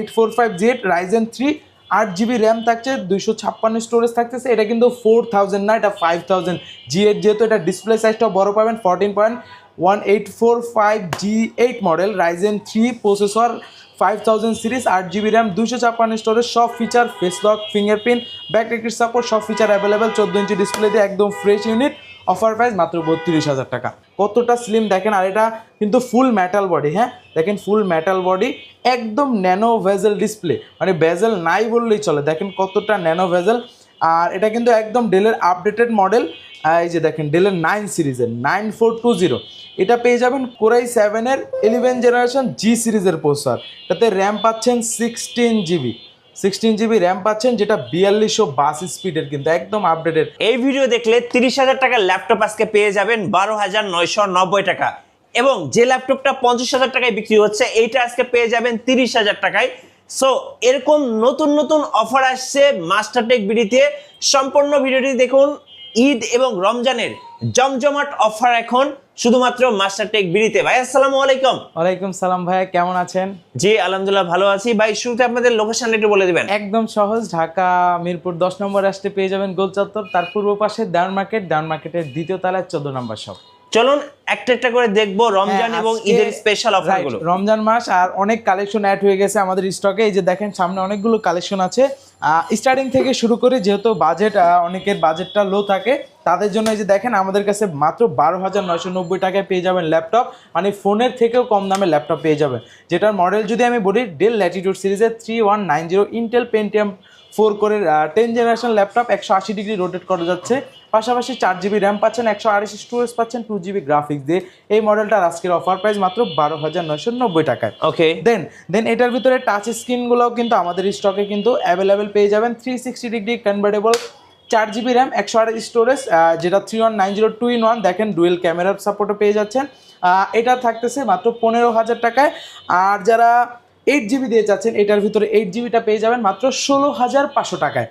845Z Ryzen 3 8GB RAM থাকছে, 256 storage থাকতেছে। এটা কিন্তু 4000 না, এটা 5000 G8, যেহেতু এটা ডিসপ্লে সাইজটাও বড় পাবেন। 14.1845 G8 model, Ryzen 3 processor, 5000 series, 8GB RAM, 256 storage, সব feature, face lock, fingerprint, backlight support, সব ফিচার অ্যাভেলেবেল। 14 ইঞ্চি ডিসপ্লে দিয়ে একদম ফ্রেশ ইউনিট। অফার প্রাইস মাত্র 32,000 টাকা। কতটা স্লিম দেখেন, আর এটা কিন্তু ফুল মেটাল বডি। হ্যাঁ দেখেন, ফুল মেটাল বডি, একদম ন্যানো ভেজেল ডিসপ্লে, মানে ভেজেল নাই বললেই চলে। দেখেন কতটা ন্যানো ভেজেল। আর এটা কিন্তু একদম ডেলের আপডেটেড মডেল। এই যে দেখেন ডেলের 9 সিরিজের 9420, এটা পেয়ে যাবেন কোরাই 7-এর 11 জেনারেশন জি সিরিজের প্রসেসর। এটাতে র্যাম পাচ্ছেন 16GB র্যাম পাচ্ছেন, যেটা 4200 স্পিডের, কিন্তু একদম আপডেটেড। এই ভিডিও দেখলে 30,000 টাকার ল্যাপটপ আজকে পেয়ে যাবেন 12,990 টাকা, এবং যে ল্যাপটপটা 50,000 টাকায় বিক্রি হচ্ছে এইটা আজকে পেয়ে যাবেন 30,000 টাকায়। সো এরকম নতুন নতুন অফার আসছে মাস্টারটেক বিডিতে। সম্পূর্ণ ভিডিওটি দেখুন। ঈদ এবং রমজানের জমজমাট অফার এখন শুধুমাত্র মাস্টারটেক বিডিতে। ভাই আসসালামু আলাইকুম। ওয়ালাইকুম সালাম ভাইয়া, কেমন আছেন? জি আলহামদুলিল্লাহ ভালো আছি। ভাই শুরুতে আপনাদের লোকেশনটা একটু বলে দিবেন। একদম সহজ, ঢাকা মিরপুর 10 নম্বর আসতে পেয়ে যাবেন গোল চত্বর, তার পূর্ব পাশে ডাউন মার্কেটের দ্বিতীয় তলায় 14 নম্বর শপ। চলুন একটা একটা করে দেখবো রমজান এবং ঈদের স্পেশাল অফারগুলো। রমজান মাস আর অনেক কালেকশন অ্যাড হয়ে গেছে আমাদের স্টকে। এই যে দেখেন সামনে অনেকগুলো কালেকশন আছে। স্টার্টিং থেকে শুরু করে, যেহেতু বাজেট অনেকের বাজেটটা লো থাকে, তাদের জন্য এই যে দেখেন আমাদের কাছে মাত্র 12,990 টাকায় পেয়ে যাবেন ল্যাপটপ, মানে ফোনের থেকেও কম দামে ল্যাপটপ পেয়ে যাবেন। যেটার মডেল যদি আমি বলি, ডেল ল্যাটিটিউড সিরিজের 3190 ইন্টেল পেন্টিয়াম 4 কোরের 10 জেনারেশন ল্যাপটপ, 180 ডিগ্রি রোটেট করা যাচ্ছে। পাশাপাশি 4GB র্যাম পাচ্ছেন, 128 স্টোরেজ পাচ্ছেন, 2GB গ্রাফিক্স দিয়ে। এই মডেলটার আজকের অফার প্রাইস মাত্র 12,990 টাকায়। ওকে, দেন এটার ভিতরে টাচ স্ক্রিনগুলোও কিন্তু আমাদের স্টকে কিন্তু অ্যাভেলেবেল পেয়ে যাবেন। 360 degree convertible, 4GB RAM, 128 storage, যেটা 3190 2-in-1। দেখেন ডুয়েল ক্যামেরার সাপোর্টও পেয়ে যাচ্ছেন। এটা থাকতেছে মাত্র 15,000 টাকায়। আর যারা 8GB দিয়ে যাচ্ছেন, এটার ভিতরে 8GBটা পেয়ে যাবেন মাত্র 16,500 টাকায়।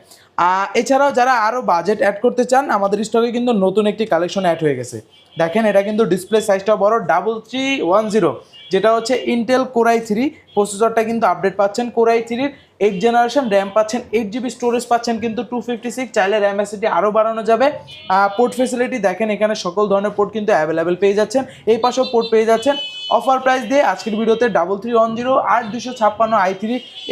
এছাড়াও যারা আরও বাজেট অ্যাড করতে চান, আমাদের স্টকে কিন্তু নতুন একটি কালেকশন অ্যাড হয়ে গেছে। দেখেন এটা কিন্তু ডিসপ্লে সাইজটা বড়, 3310, যেটা হচ্ছে ইন্টেল কোরাই 3 প্রসেসরটা কিন্তু আপডেট পাচ্ছেন। কোরাই 3-র 8 জেনারেশন র্যাম পাচ্ছেন, 8GB স্টোরেজ পাচ্ছেন কিন্তু 256। চাইলে র্যাম এসিটি আরও বাড়ানো যাবে। পোর্ট ফেসিলিটি দেখেন, এখানে সকল ধরনের পোর্ট কিন্তু অ্যাভেলেবেল পেয়ে যাচ্ছেন। এই পাশেও পোর্ট পেয়ে যাচ্ছেন। অফার প্রাইস দিয়ে আজকের ভিডিওতে 3310 আর 256 i3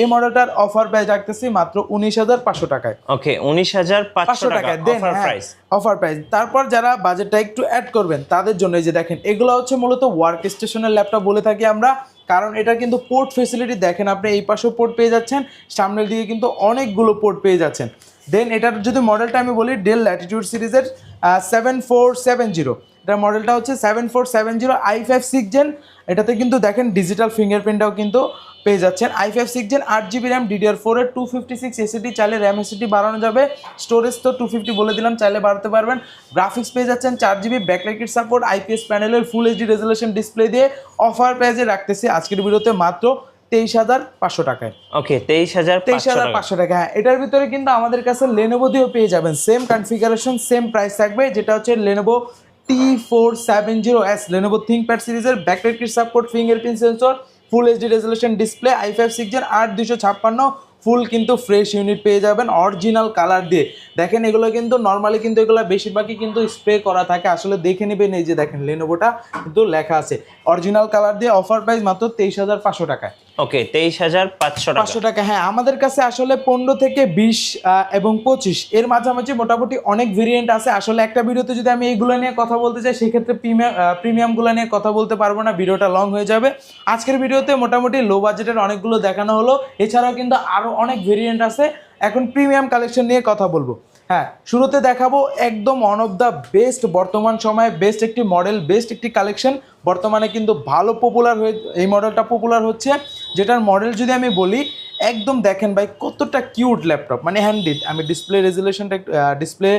এই মডেলটার অফার প্রাইস রাখতেছি মাত্র 19,500 টাকায়। ওকে, 19,500 টাকা অফার প্রাইস। Offer price. তারপর যারা বাজেটটা একটু অ্যাড করবেন তাদের জন্য এই যে দেখেন, এগুলো হচ্ছে মূলত ওয়ার্ক স্টেশনের ল্যাপটপ বলে থাকি আমরা, কারণ এটা কিন্তু পোর্ট ফেসিলিটি দেখেন আপনি এই পাশেও পোর্ট পেয়ে যাচ্ছেন, সামনের দিকে কিন্তু অনেকগুলো পোর্ট পেয়ে যাচ্ছেন। দেন এটার যদি মডেলটা আমি বলি, ডেল ল্যাটিটিউড সিরিজের 7470, এটার মডেলটা হচ্ছে 7470 i5 6 জেন। এটাতে কিন্তু দেখেন ডিজিটাল ফিঙ্গারপ্রিন্টটাও কিন্তু পেয়ে যাচ্ছেন। i5 6 জেন, 8GB র্যাম, DDR4-এর 256 এসিডি, চাইলে র্যাম এসিডি বাড়ানো যাবে। স্টোরেজ তো 250 বলে দিলাম, চাইলে বাড়াতে পারবেন। গ্রাফিক্স পেয়ে যাচ্ছেন 4GB, ব্যাকলাইট সাপোর্ট, IPS প্যানেলের ফুল এইচডি রেজুলেশন ডিসপ্লে দিয়ে। অফার প্রাইসে রাখতেছি আজকের ভিডিওতে মাত্র 23,500 টাকায়। ওকে, 23,500 টাকা। হ্যাঁ, এটার ভিতরে কিন্তু আমাদের কাছে লেনোভো দিয়েও পেয়ে যাবেন, সেম কনফিগারেশন, সেম প্রাইস থাকবে। যেটা হচ্ছে লেনোভো T470S, লেনোভো থিংকপ্যাড সিরিজের, backlight support, fingerprint sensor, full HD resolution display, i5 6 gen, 8256 full কিন্তু ফ্রেশ ইউনিট পেয়ে যাবেন অরিজিনাল কালার দিয়ে। দেখেন এগুলো কিন্তু নর্মালি কিন্তু এগুলো বেশিরভাগই কিন্তু স্প্রে করা থাকে, আসলে দেখে নেবেন। এই যে দেখেন লেনোভোটা কিন্তু লেখা আছে অরিজিনাল কালার দিয়ে। অফার প্রাইস মাত্র 23,500 টাকায়। ওকে, 23,500 টাকা। হ্যাঁ, আমাদের কাছে আসলে 15 থেকে 20 এবং 25 এর মাঝামাঝি মোটামুটি অনেক ভেরিয়েন্ট আছে। আসলে একটা ভিডিওতে যদি আমি এইগুলো নিয়ে কথা বলতে চাই, সেক্ষেত্রে প্রিমিয়ামগুলো নিয়ে কথা বলতে পারবো না, ভিডিওটা লং হয়ে যাবে। আজকের ভিডিওতে মোটামুটি লো বাজেটের অনেকগুলো দেখানো হলো, এছাড়াও কিন্তু আরও অনেক ভেরিয়েন্ট আছে। এখন প্রিমিয়াম কালেকশন নিয়ে কথা বলবো। হ্যাঁ, শুরুতে দেখাবো একদম ওয়ান অফ দ্য বেস্ট, বর্তমান সময়ে বেস্ট একটি মডেল, বেস্ট একটি কালেকশন। বর্তমানে কিন্তু ভালো পপুলার হয়ে এই মডেলটা পপুলার হচ্ছে, যেটার মডেল যদি আমি বলি, একদম দেখেন ভাই কতটা কিউট ল্যাপটপ, মানে হ্যান্ডি। আমি ডিসপ্লে রেজুলেশনটা ডিসপ্লে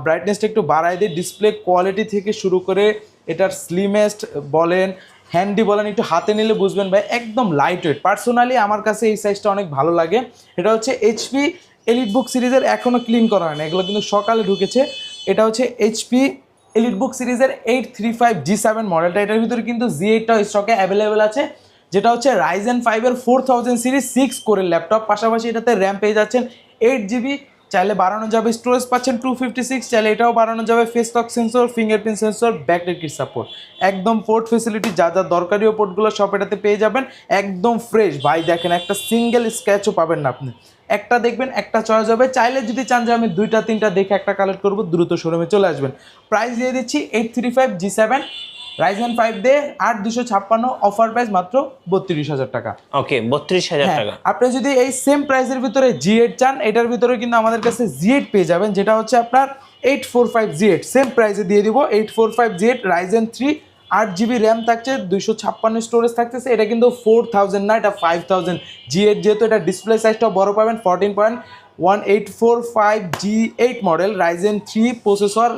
ব্রাইটনেসটা একটু বাড়াই দিই। ডিসপ্লে কোয়ালিটি থেকে শুরু করে এটার স্লিমেস্ট বলেন, হ্যান্ডি বলেন, একটু হাতে নিলে বুঝবেন ভাই একদম লাইট ওয়েট। পার্সোনালি আমার কাছে এই সাইজটা অনেক ভালো লাগে। এটা হচ্ছে এইচপি এলিটবুক সিরিজের, এখনও ক্লিন করা হয় না, এগুলো কিন্তু সকালে ঢুকেছে। এটা হচ্ছে এইচপি এলিটবুক সিরিজের 835 G7 মডেলটা। এটার ভিতরে কিন্তু G8টাও স্টকে অ্যাভেলেবেল আছে। যেটা হচ্ছে রাইজেন 5 এর 4000 সিরিজ 6 কোরের ল্যাপটপ, পাশাপাশি এটাতে র্যাম পেয়ে যাচ্ছেন 8 GB, চাইলে বাড়ানো যাবে, স্টোরেজ পাচ্ছেন 256, চাইলে এটাও বাড়ানো যাবে, face lock sensor, fingerprint sensor, backlight kit support, একদম পোর্ট ফেসিলিটি যা যা দরকারিও পোর্টগুলো সব এটাতে পেয়ে যাবেন, একদম ফ্রেশ ভাই। দেখেন একটা সিঙ্গেল স্ক্র্যাচও পাবেন না আপনি, একটা দেখবেন একটা চয়েস হবে। চাইলে যদি চান যে আমি 2টা 3টা দেখে একটা কালেক্ট করবো, দ্রুত শোরুমে চলে আসবেন। প্রাইস দিয়ে দিচ্ছি 835 G7 রাইজেন 5 দিয়ে 8256, অফার প্রাইস মাত্র 32,000 টাকা। ওকে 32,000 টাকা। আপনি যদি এই সেম প্রাইসের ভিতরে G8 চান, এটার ভিতরে কিন্তু আমাদের কাছে G8 পেয়ে যাবেন, যেটা হচ্ছে আপনার 845 G8, সেম প্রাইসে দিয়ে দিব 845 G8 রাইজেন 3, 8 GB র্যাম থাকছে, 256 স্টোরেজ থাকতেছে। এটা কিন্তু 4000 না, এটা 5000 G8, যেহেতু এটা ডিসপ্লে সাইজটা বড় পাবেন, 14.1845 G8 model, Ryzen 3 processor,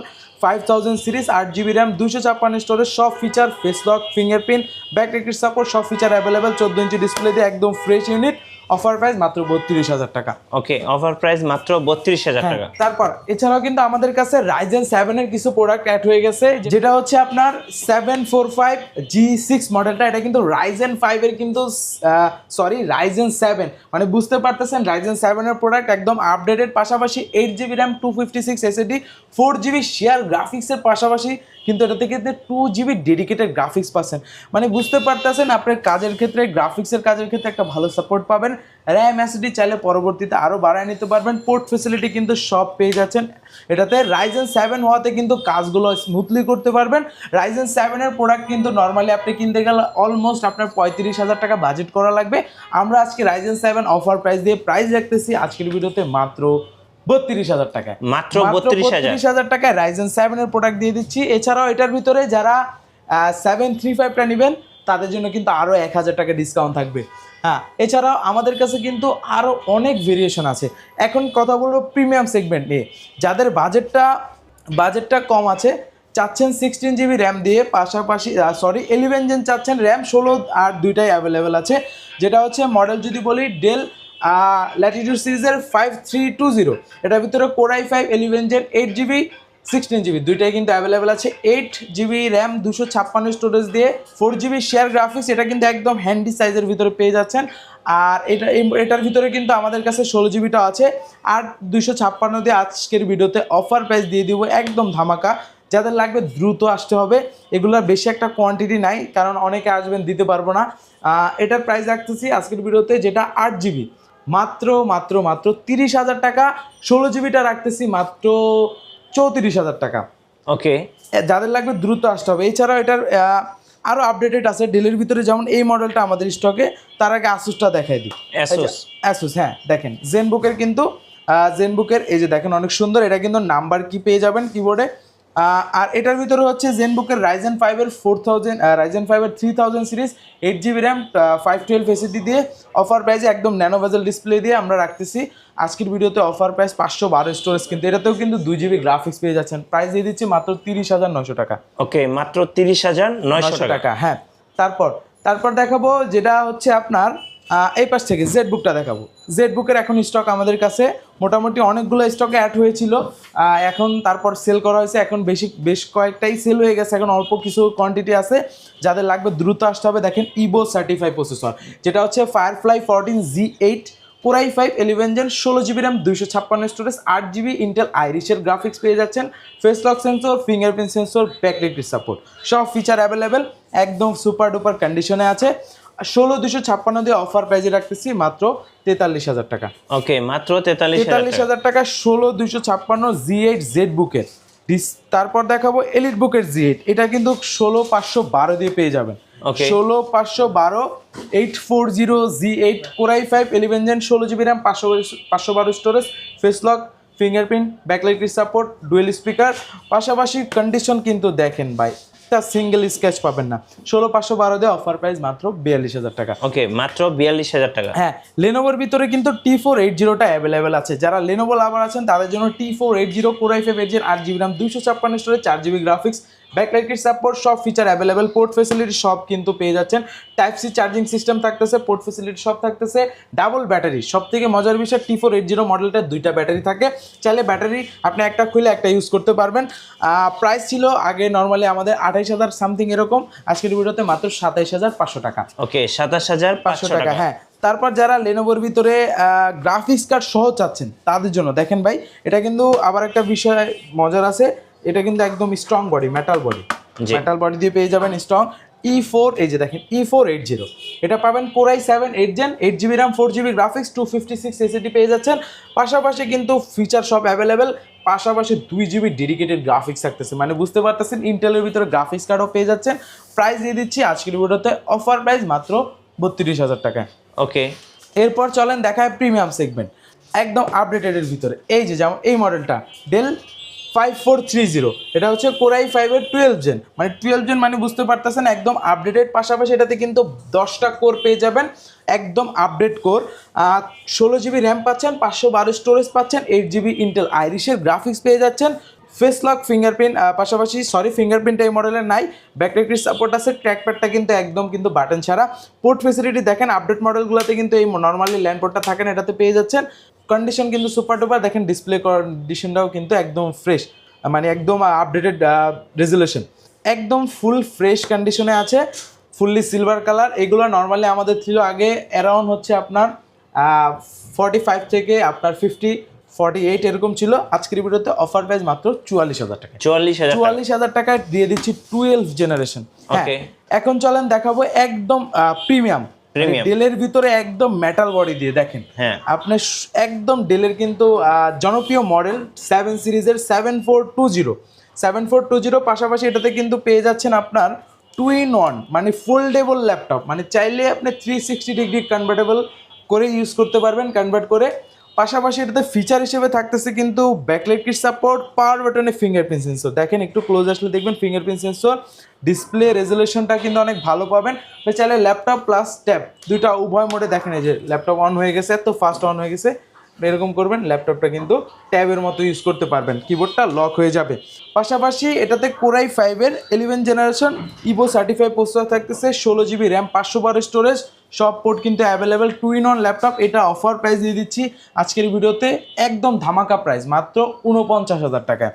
5000 series, 8 GB RAM, 256 storage, সব feature, face lock, fingerprint, backlight kit support, সব ফিচার অ্যাভেলেবেল, 14 ইঞ্চি ডিসপ্লে দিয়ে একদম ফ্রেশ ইউনিট, অফার প্রাইস মাত্র 32,000 টাকা। ওকে অফার প্রাইস মাত্র 32,000 টাকা। তারপর এছাড়াও কিন্তু আমাদের কাছে রাইজেন 7 এর কিছু প্রোডাক্ট অ্যাড হয়ে গেছে, যেটা হচ্ছে আপনার 745 G6 মডেলটা। এটা কিন্তু রাইজেন 5 এর কিন্তু রাইজেন 7, মানে বুঝতে পারতেছেন রাইজেন 7 এর প্রোডাক্ট একদম আপডেটেড, পাশাপাশি 8 GB RAM, 256 SSD, 4 GB share গ্রাফিক্সের পাশাপাশি কিন্তু এটা থেকে 2 GB ডেডিকেটেড গ্রাফিক্স পাচ্ছেন। মানে বুঝতে পারতেছেন আপনার কাজের ক্ষেত্রে, গ্রাফিক্সের কাজের ক্ষেত্রে একটা ভালো সাপোর্ট পাবেন। র্যাম এসএসডি চাইলে পরবর্তীতে আরও বাড়ায় নিতে পারবেন। পোর্ট ফেসিলিটি কিন্তু সব পেয়ে যাচ্ছেন এটাতে। রাইজেন 7 হওয়াতে কিন্তু কাজগুলো স্মুথলি করতে পারবেন। রাইজেন 7 এর প্রোডাক্ট কিন্তু নর্মালি আপনি কিনতে গেলে অলমোস্ট আপনার 35,000 টাকা বাজেট করা লাগবে। আমরা আজকে রাইজেন 7 অফার প্রাইস দিয়ে প্রাইস রাখতেছি আজকের ভিডিওতে মাত্র 32,000 টাকায়। মাত্র 32,000 টাকায় রাইজেন 7 এর প্রোডাক্ট দিয়ে দিচ্ছি। এছাড়াও এটার ভিতরে যারা 735টা নেবেন তাদের জন্য কিন্তু আরও 1,000 টাকা ডিসকাউন্ট থাকবে। হ্যাঁ, এছাড়াও আমাদের কাছে কিন্তু আরও অনেক ভেরিয়েশন আছে। এখন কথা বলবো প্রিমিয়াম সেগমেন্ট নিয়ে, যাদের বাজেটটা কম আছে, চাচ্ছেন 16 GB র্যাম দিয়ে, পাশাপাশি 11 জেন চাচ্ছেন, র্যাম 16 আর দুইটাই অ্যাভেলেবেল আছে। যেটা হচ্ছে মডেল যদি বলি ডেল ল্যাটিটিউড সিরিজের 5320, এটার ভিতরে core i5 11 gen 8 GB 16 GB দুইটাই কিন্তু অ্যাভেলেবেল আছে। 8 GB র্যাম, 256 স্টোরেজ দিয়ে, 4 GB শেয়ার গ্রাফিক্স, এটা কিন্তু একদম হ্যান্ডি সাইজের ভিতরে পেয়ে যাচ্ছেন। আর এটার ভিতরে কিন্তু আমাদের কাছে 16 GBটা আছে। আর 256 দিয়ে আজকের ভিডিওতে অফার প্রাইস দিয়ে দিব একদম ধামাকা। যাদের লাগবে দ্রুত আসতে হবে, এগুলোর বেশি একটা কোয়ান্টিটি নাই, কারণ অনেকে আসবেন দিতে পারবো না। এটার প্রাইস রাখতেছি আজকের ভিডিওতে, যেটা 8 GB মাত্র 30,000 টাকা। 16 GBটা রাখতেছি মাত্র 34,000 টাকা। ওকে, যাদের লাগবে দ্রুত আসতে হবে। এছাড়াও এটার আরও আপডেটেড আছে ডেলের ভিতরে, যেমন এই মডেলটা আমাদের স্টকে। তার আগে আসুসটা দেখাই দিই। অ্যাসুস, হ্যাঁ দেখেন জেনবুকের কিন্তু জেনবুকের এই যে দেখেন অনেক সুন্দর, এটা কিন্তু নাম্বার কি পেয়ে যাবেন কিবোর্ডে। আর এটার ভিতরে হচ্ছে জেনবুকের রাইজেন 5 এর 3000 সিরিজ, 8 GB র্যাম, 512 SSD দিয়ে, অফার প্রাইসে একদম ন্যানো বেজেল ডিসপ্লে দিয়ে আমরা রাখতেছি আজকের ভিডিওতে। অফার প্রাইস 512 স্টোরেজ, কিন্তু এটাতেও কিন্তু 2 GB গ্রাফিক্স পেয়ে যাচ্ছেন। প্রাইস দিয়ে দিচ্ছি মাত্র 30,900 টাকা। ওকে, মাত্র 30,900 টাকা। হ্যাঁ, তারপর দেখাবো যেটা হচ্ছে আপনার এই পাশ থেকে জেডবুকটা দেখাবো। জেডবুকের এখন স্টক আমাদের কাছে মোটামুটি অনেকগুলো স্টকে অ্যাড হয়েছিল, এখন তারপর সেল করা হয়েছে। এখন বেশ কয়েকটাই সেল হয়ে গেছে, এখন অল্প কিছু কোয়ান্টিটি আছে। যাদের লাগবে দ্রুত আসতে হবে। দেখেন ইভো সার্টিফাই প্রসেসর, যেটা হচ্ছে Firefly 14 G8, core i5 11 gen, 16 GB RAM, 256 storage, 8 GB Intel আইরিশের গ্রাফিক্স পেয়ে যাচ্ছেন, face lock sensor, fingerprint sensor, backlight kit support, সব ফিচার অ্যাভেলেবেল, একদম সুপার ডুপার কন্ডিশনে আছে। 16,256 দিয়ে অফার প্রাইসে রাখতেছি মাত্র 43,000 টাকা। ওকে, মাত্র 43,000 টাকা। 16,256 G8 জেডবুকের। তারপর দেখাবো এলিট বুকের G8, এটা কিন্তু 16,512 দিয়ে পেয়ে যাবেন। 16,512 840 G8, core i5 11 gen, 16 GB RAM, 512 storage, face lock, fingerprint, backlight kit support, dual speaker, পাশাপাশি কন্ডিশন কিন্তু দেখেন ভাই, একটা সিঙ্গেল স্কেচ পাবেন না। 16,512 দিয়ে অফার প্রাইস মাত্র 42,000 টাকা। ওকে, মাত্র 42,000 টাকা। হ্যাঁ, লেনোভোর ভিতরে কিন্তু T480টা অ্যাভেলেবেল আছে। যারা লেনোভো লাভার আছেন তাদের জন্য T480, core i5 8 GB RAM, 256 storage, 4 GB graphics, backlight kit support, সব ফিচার অ্যাভেলেবেল, পোর্ট ফেসিলিটি সব কিন্তু পেয়ে যাচ্ছেন। টাইপ সি চার্জিং সিস্টেম থাকতেছে, পোর্ট ফেসিলিটি সব থাকতেছে, ডাবল ব্যাটারি। সব থেকে মজার বিষয় T480 মডেলটা 2টা ব্যাটারি থাকে, চাইলে ব্যাটারি আপনি একটা খুলে একটা ইউজ করতে পারবেন। প্রাইস ছিল আগে নর্মালি আমাদের 28,000 সামথিং এরকম, আজকের ভিডিওতে মাত্র 27,500 টাকা। ওকে, 27,500 টাকা। হ্যাঁ, তারপর যারা লেনোভোর ভিতরে গ্রাফিক্স কার্ড সহ চাচ্ছেন তাদের জন্য দেখেন ভাই, এটা কিন্তু আবার একটা বিষয় মজার আছে, এটা কিন্তু একদম strong body, metal body, metal body দিয়ে পেয়ে যাবেন স্ট্রং E4, এই যে দেখেন E480, এটা পাবেন Core i7 8 Gen, 8GB RAM, 4GB graphics, 256 SSD পেয়ে যাচ্ছেন। পাশাপাশি কিন্তু ফিচার সব অ্যাভেলেবেল, পাশাপাশি 2GB ডেডিকেটেড গ্রাফিক্স থাকতেছে, মানে বুঝতে পারতেছেন ইন্টেলের ভিতরে গ্রাফিক্স কার্ডও পেয়ে যাচ্ছেন। প্রাইস দিয়ে দিচ্ছি আজকের ভিডিওতে অফার প্রাইস মাত্র 32,000 টাকায়। ওকে, এরপর চলেন দেখায় প্রিমিয়াম সেগমেন্ট, একদম আপডেটেডের ভিতরে। এই যে যেমন এই মডেলটা ডেল 5430, এটা হচ্ছে Core i5 এর 12 Gen, মানে 12 Gen মানে বুঝতে পারতেছেন একদম আপডেটেড। পাশাপাশি এটাতে কিন্তু 10টা কোর পেয়ে যাবেন, একদম আপডেট কোর। 16GB র্যাম পাচ্ছেন, 512 স্টোরেজ পাচ্ছেন, 8GB ইন্টেল আইরিশের গ্রাফিক্স পেয়ে যাচ্ছেন, ফেস লক ফিঙ্গারপ্রিন্ট, পাশাপাশি ফিঙ্গারপ্রিন্ট এই মডেলের নাই, ব্যাকলাইট কিট সাপোর্ট আছে, ট্র্যাকপ্যাডটা কিন্তু একদম কিন্তু বাটন ছাড়া। পোর্ট ফেসিলিটি দেখেন আপডেট মডেলগুলোতে কিন্তু এই নর্মালি ল্যান্ড পোর্টটা থাকে না, এটাতে পেয়ে যাচ্ছেন। কন্ডিশন কিন্তু সুপার ডুপার, দেখেন ডিসপ্লে কন্ডিশনটাও কিন্তু একদম ফ্রেশ, মানে একদম আপডেটেড রেজুলেশন, একদম ফুল ফ্রেশ কন্ডিশনে আছে, ফুললি সিলভার কালার। এগুলো নর্মালি আমাদের ছিল আগে অ্যারাউন্ড হচ্ছে আপনার 45 থেকে আপনার 48 এরকম ছিল। আজকের ভিডিওতে অফার প্রাইস মাত্র 44,000 টাকা। 44,000 টাকায় দিয়ে দিচ্ছি 12 জেনারেশন। ওকে, এখন চলেন দেখাবো একদম প্রিমিয়াম ডেলের ভিতরে একদম মেটাল বডি দিয়ে। দেখেন আপনি একদম ডেলের কিন্তু জনপ্রিয় মডেল 7 সিরিজের 7420, পাশাপাশি এটাতে কিন্তু পেয়ে যাচ্ছেন আপনার 2-in-1, মানে ফোল্ডেবল ল্যাপটপ, মানে চাইলে আপনি 360 ডিগ্রি কনভার্টেবল করে ইউজ করতে পারবেন, কনভার্ট করে। পাশাপাশি এটাতে ফিচার হিসেবে থাকতেছে কিন্তু ব্যাকলাইট কিট সাপোর্ট, পাওয়ার বাটনে ফিঙ্গারপ্রিন্ট সেন্সর। দেখেন একটু ক্লোজ আসলে দেখবেন ফিঙ্গারপ্রিন্ট সেন্সর, ডিসপ্লে রেজুলেশনটা কিন্তু অনেক ভালো পাবেন। চাইলে ল্যাপটপ প্লাস ট্যাব দুইটা উভয় মোডে, দেখেন এই যে ল্যাপটপ অন হয়ে গেছে, এত ফাস্ট অন হয়ে গেছে, এরকম করবেন, ল্যাপটপটা কিন্তু ট্যাবের মতো ইউজ করতে পারবেন, কিবোর্ডটা লক হয়ে যাবে। পাশাপাশি এটাতে Core i5 এর 11 জেনারেশন ইভো সার্টিফাইড প্রসেসর থাকতেছে, 16GB র্যাম, 512 স্টোরেজ, সব পোর্ট কিন্তু অ্যাভেলেবেল, 2-in-1 ল্যাপটপ। এটা অফার প্রাইস দিয়ে দিচ্ছি আজকের ভিডিওতে একদম ধামাকা প্রাইস মাত্র 49,000 টাকায়।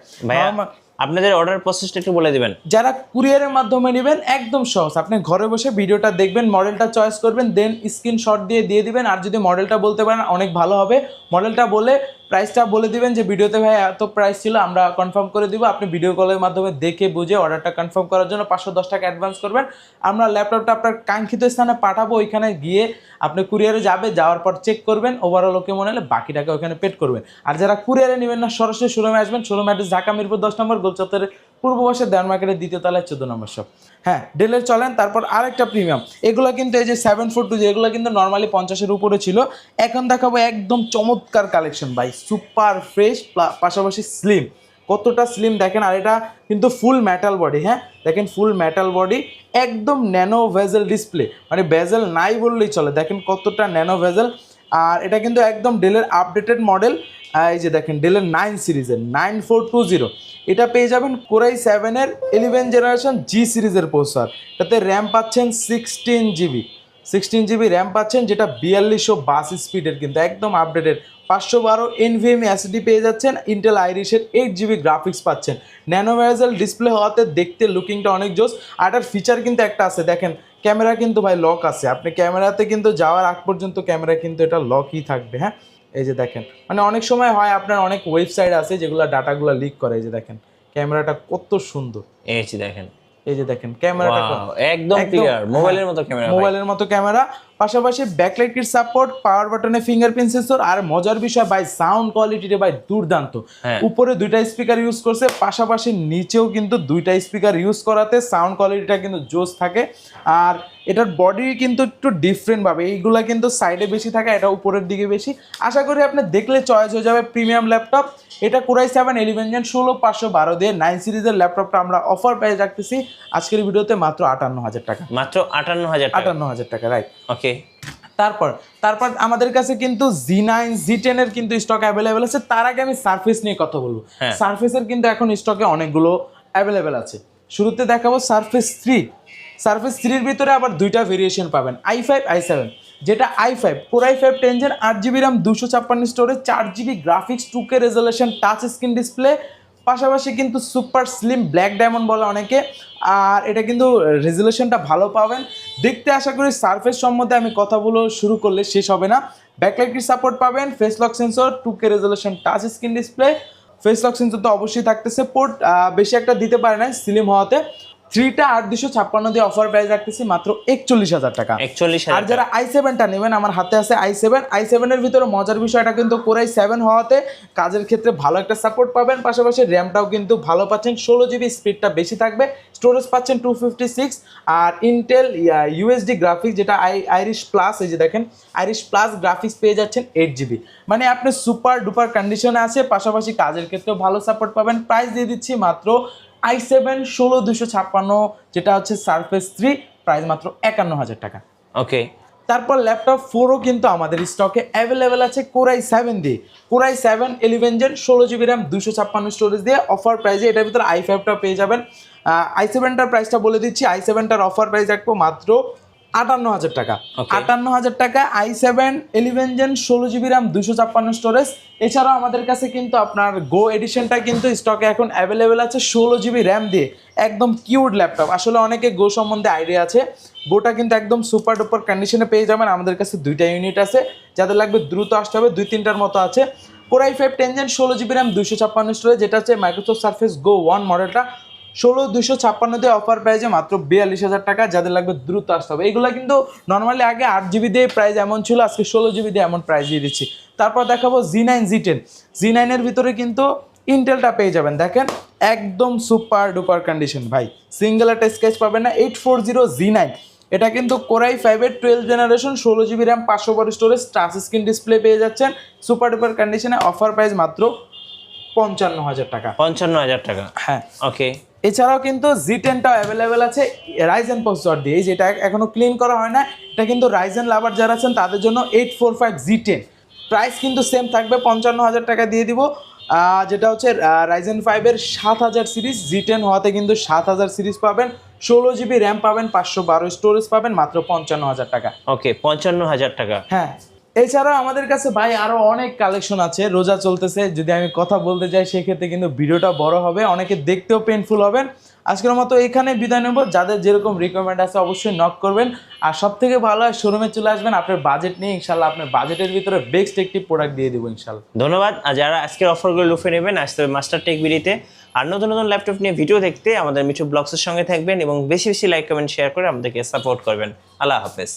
আপনাদের অর্ডার প্রসেসটা একটু বলে দিবেন। যারা কুরিয়ারের মাধ্যমে নেবেন একদম সহজ, আপনি ঘরে বসে ভিডিওটা দেখবেন, মডেলটা চয়েস করবেন, দেন স্ক্রিনশট দিয়ে দিবেন। আর যদি মডেলটা বলতে পারেন অনেক ভালো হবে, মডেলটা বলে প্রাইসটা বলে দিবেন যে ভিডিওতে ভাই এত প্রাইস ছিল, আমরা কনফার্ম করে দিব। আপনি ভিডিও কলের মাধ্যমে দেখে বুঝে অর্ডারটা কনফার্ম করার জন্য 510 টাকা অ্যাডভান্স করবেন, আমরা ল্যাপটপটা আপনার কাঙ্ক্ষিত স্থানে পাঠাবো, ওইখানে গিয়ে আপনি কুরিয়ারে যাওয়ার পর চেক করবেন, ওভারঅল ওকে মনে হলে বাকি টাকা ওখানে পেড করবেন। আর যারা কুরিয়ারে নেবেন না, সরাসরি শোরুমে আসবেন, শোরুম অ্যাড্রেস ঢাকা মিরপুর 10 নম্বর, গোলচত্বরের পূর্ব পাশে দেওয়ান মার্কেটের 2য় তলায় 14 নম্বর শপ। হ্যাঁ, ডেলের চলেন। তারপর আরেকটা প্রিমিয়াম, এগুলো কিন্তু এই যে 742, এগুলো কিন্তু নর্মালি 50-এর উপরে ছিল, এখন দেখাবো একদম চমৎকার কালেকশন ভাই, সুপার ফ্রেশ, পাশাপাশি স্লিম, কতটা স্লিম দেখেন। আর এটা কিন্তু ফুল মেটাল বডি, হ্যাঁ দেখেন ফুল মেটাল বডি, একদম ন্যানো ভেজেল ডিসপ্লে, মানে ভেজেল নাই বললেই চলে, দেখেন কতটা ন্যানো ভেজেল। আর এটা কিন্তু একদম ডেলের আপডেটেড মডেল, এই যে দেখেন ডেলের 9 সিরিজের 9420, এটা পেয়ে যাবেন Core i7 এর 11 জেনারেশন G সিরিজের প্রসেসর। এটাতে র্যাম পাচ্ছেন 16GB র্যাম পাচ্ছেন, যেটা 4200 বাস স্পিডের, কিন্তু একদম আপডেটেড। 512 NVMe SSD পেয়ে যাচ্ছেন, ইন্টেল আইরিশের 8GB গ্রাফিক্স পাচ্ছেন, ন্যানো ভেজেল ডিসপ্লে হওয়াতে দেখতে লুকিংটা অনেক জোস। আর এটার ফিচার কিন্তু একটা আছে, দেখেন ক্যামেরা কিন্তু ভাই লক আছে, আপনি ক্যামেরাতে কিন্তু যাওয়ার আগ পর্যন্ত ক্যামেরা কিন্তু এটা লকই থাকবে। হ্যাঁ, এই যে দেখেন, মানে অনেক সময় হয় আপনার অনেক ওয়েবসাইট আছে যেগুলো ডাটাগুলো লিক করে, এই যে দেখেন ক্যামেরাটা কত সুন্দর, এই যে দেখেন, এই যে দেখেন ক্যামেরাটা একদম ক্লিয়ার, মোবাইলের মতো ক্যামেরা, মোবাইলের মতো ক্যামেরা। পাশাপাশি ব্যাকলাইট কিট সাপোর্ট, পাওয়ার বাটনে ফিঙ্গারপ্রিন্ট সেন্সর। আর মজার বিষয় ভাই, সাউন্ড কোয়ালিটিটা ভাই দুর্দান্ত, উপরে 2টা স্পিকার ইউজ করছে, পাশাপাশি নিচেও কিন্তু 2টা স্পিকার ইউজ করাতে সাউন্ড কোয়ালিটিটা কিন্তু জোস থাকে। আর এটার বডি কিন্তু একটু ডিফারেন্ট ভাবে, এইগুলা কিন্তু সাইডে বেশি থাকে, এটা উপরের দিকে বেশি। আশা করি আপনি দেখলে চয়েস হয়ে যাবে প্রিমিয়াম ল্যাপটপ। এটা Core i7 11 Gen 16512 দিয়ে 9 সিরিজের ল্যাপটপটা আমরা অফার প্রাইস রাখতেছি আজকের ভিডিওতে মাত্র 58,000 টাকা, মাত্র 58,000 টাকা, রাইট। ওকে, তারপর আমাদের কাছে কিন্তু G9 G10 এর কিন্তু স্টক অ্যাভেলেবেল আছে। তার আগে আমি সারফেস নিয়ে কথা বলবো। সারফেসের কিন্তু এখন স্টকে অনেকগুলো অ্যাভেলেবেল আছে। শুরুতে দেখাবো সারফেস 3 এর ভিতরে আবার দুইটা ভেরিয়েশন পাবেন i5 i7। যেটা i5 Core i5 10 Gen 8GB RAM 256 storage 4GB graphics 2K resolution touch screen display, পাশাপাশি কিন্তু সুপার স্লিম ব্ল্যাক ডায়মন্ড বলে অনেকে, আর এটা কিন্তু রেজোলিউশনটা ভালো পাবেন। দেখতে আশা করি সারফেস সম্বন্ধে আমি কথা বলে শুরু করলে শেষ হবে না। ব্যাকলাইট সাপোর্ট পাবেন, face lock sensor, 2K resolution touch screen display, face lock sensor তো অবশ্যই থাকতেছে, পোর্ট বেশি একটা দিতে পারে না স্লিম হওয়াতে। 3টা 8256 দিয়ে অফার প্রাইস রাখতেছি মাত্র 41,000 টাকা। 41,000 আর যারা i7টা নেবেন, আমার হাতে আছে i7 এর ভিতরে মজার বিষয়টা কিন্তু Core i7 হওয়াতে কাজের ক্ষেত্রে ভালো একটা সাপোর্ট পাবেন, পাশাপাশি র্যামটাও কিন্তু ভালো পাচ্ছেন, 16GB স্পিডটা বেশি থাকবে, স্টোরেজ পাচ্ছেন 256, আর ইন্টেল ইউএসডি গ্রাফিক্স যেটা আইরিশ প্লাস, এই যে দেখেন আইরিশ প্লাস গ্রাফিক্স পেয়ে যাচ্ছেন 8GB। মানে আপনি সুপার ডুপার কন্ডিশনে আছে, পাশাপাশি কাজের ক্ষেত্রেও ভালো সাপোর্ট পাবেন। প্রাইস দিয়ে দিচ্ছি মাত্র i7 16256, যেটা হচ্ছে সারফেস 3, প্রাইস মাত্র 51,000 টাকা। ওকে, তারপর ল্যাপটপ 4ও কিন্তু আমাদের স্টকে অ্যাভেলেবেল আছে Core i7 দিয়ে। Core i7 11 Gen 16GB RAM 256 storage দিয়ে অফার প্রাইসে, এটার ভিতরে i5টা পেয়ে যাবেন। i7টার প্রাইসটা বলে দিচ্ছি, i7টার অফার প্রাইস রাখবো মাত্র 58,000 টাকা। 58,000 টাকা i7 11 Gen 16GB RAM 256 storage. এছাড়াও আমাদের কাছে কিন্তু আপনার গো এডিশনটা কিন্তু স্টকে এখন অ্যাভেলেবেল আছে 16GB RAM দিয়ে, একদম কিউট ল্যাপটপ। আসলে অনেকে গো সম্বন্ধে আইডিয়া আছে, গোটা কিন্তু একদম সুপার ডুপার কন্ডিশনে পেয়ে যাবেন। আমাদের কাছে 2টা ইউনিট আছে, যাদের লাগবে দ্রুত আসতে হবে, 2-3টার মতো আছে। Core i5 10 Gen 16GB RAM 256 storage, যেটা হচ্ছে মাইক্রোসফট সারফেস গো 1 মডেলটা, 16,256 দিয়ে অফার প্রাইসে মাত্র 42,000 টাকা। যাদের লাগবে দ্রুত আসতে হবে। এইগুলো কিন্তু নর্মালি আগে 8GB দিয়ে প্রাইস এমন ছিল, আজকে 16GB দিয়ে এমন প্রাইস দিয়ে দিচ্ছি। তারপর দেখাবো Z9 এর ভিতরে কিন্তু ইন্টেলটা পেয়ে যাবেন, দেখেন একদম সুপার ডুপার কন্ডিশন ভাই, সিঙ্গেল একটা স্কেচ পাবেন না। 840 Z9, এটা কিন্তু Core i5 এর 12 generation, 16GB RAM 500 storage, touch screen display পেয়ে যাচ্ছেন সুপার ডুপার কন্ডিশনে। অফার প্রাইস মাত্র 55,000 টাকা। 55,000 টাকা, হ্যাঁ ওকে। এছাড়াও কিন্তু Z10টাও অ্যাভেলেবেল আছে রাইজেন প্রসেসর দিয়ে, যেটা এখনো ক্লিন করা হয় না। এটা কিন্তু রাইজেন লাভার যারা আছেন তাদের জন্য 845 Z10, প্রাইস কিন্তু সেম থাকবে, 55,000 টাকা দিয়ে দিব। যেটা হচ্ছে রাইজেন 5-এর 7000 সিরিজ, Z10 হওয়াতে কিন্তু 7000 সিরিজ পাবেন, 16GB RAM পাবেন, 512 স্টোরেজ পাবেন, মাত্র 55,000 টাকা। ওকে, 55,000 টাকা। হ্যাঁ, এছাড়াও আমাদের কাছে ভাই আরো অনেক কালেকশন আছে। রোজা চলতেছে, যদি আমি কথা বলতে যাই সেক্ষেত্রে কিন্তু ভিডিওটা বড় হবে, অনেকে দেখতেও পেইনফুল হবেন। আজকের মতো এখানে বিদায় নেব। যাদের যেরকম রিকোয়ারমেন্ট আছে অবশ্যই নক করবেন, আর সব থেকে ভালো হয় শোরুমে চলে আসবেন আপনার বাজেট নিয়ে, ইনশাল্লাহ আপনার বাজেটের ভিতরে বেস্ট একটি প্রোডাক্ট দিয়ে দেবো ইনশাল্লাহ। ধন্যবাদ। আর যারা আজকের অফারগুলো লুফে নেবেন, আসতে হবে মাস্টার টেক বিডিতে। আর নতুন নতুন ল্যাপটপ নিয়ে ভিডিও দেখতে আমাদের মিঠু ব্লগসের সঙ্গে থাকবেন এবং বেশি বেশি লাইক কমেন্ট শেয়ার করে আমাদেরকে সাপোর্ট করবেন। আল্লাহ হাফেজ।